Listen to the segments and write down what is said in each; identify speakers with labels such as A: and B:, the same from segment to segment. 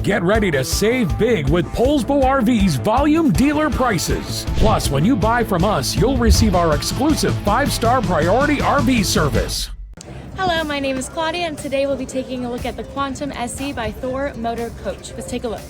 A: Get ready to save big with Poulsbo RV's volume dealer prices. Plus, when you buy from us, you'll receive our exclusive 5-star priority RV service.
B: Hello, my name is Claudia, and today we'll be taking a look at the Quantum SE by Thor Motor Coach. Let's take a look.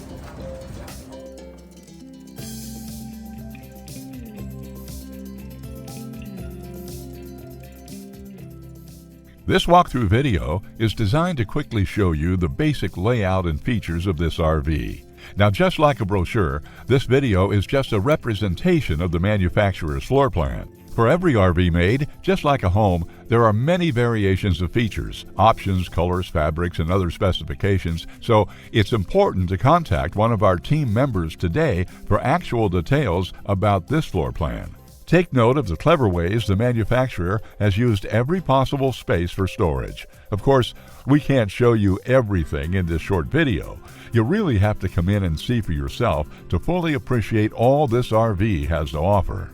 C: This walkthrough video is designed to quickly show you the basic layout and features of this RV. Now, just like a brochure, this video is just a representation of the manufacturer's floor plan. For every RV made, just like a home, there are many variations of features, options, colors, fabrics, and other specifications, so it's important to contact one of our team members today for actual details about this floor plan. Take note of the clever ways the manufacturer has used every possible space for storage. Of course, we can't show you everything in this short video. You really have to come in and see for yourself to fully appreciate all this RV has to offer.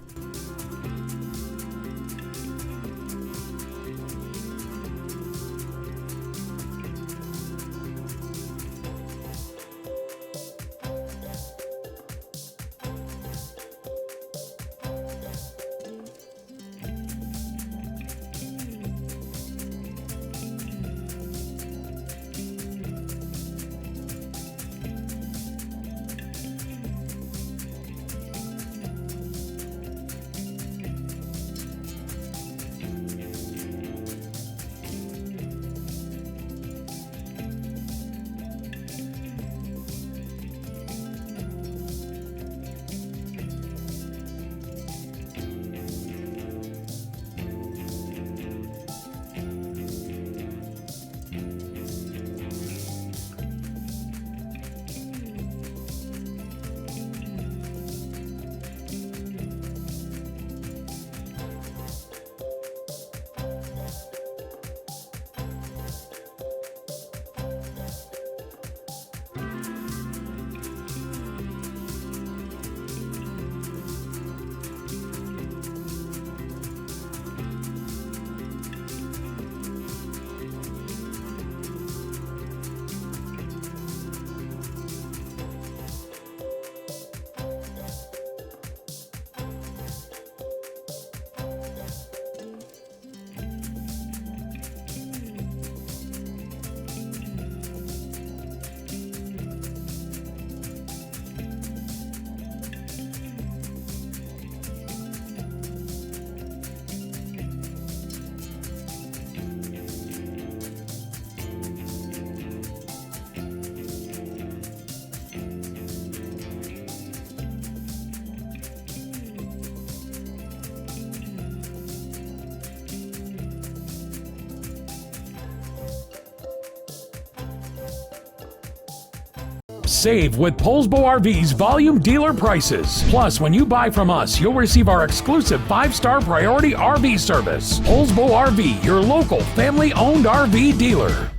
A: Save with Poulsbo RV's volume dealer prices. Plus, when you buy from us, you'll receive our exclusive 5-star priority RV service. Poulsbo RV, your local family-owned RV dealer.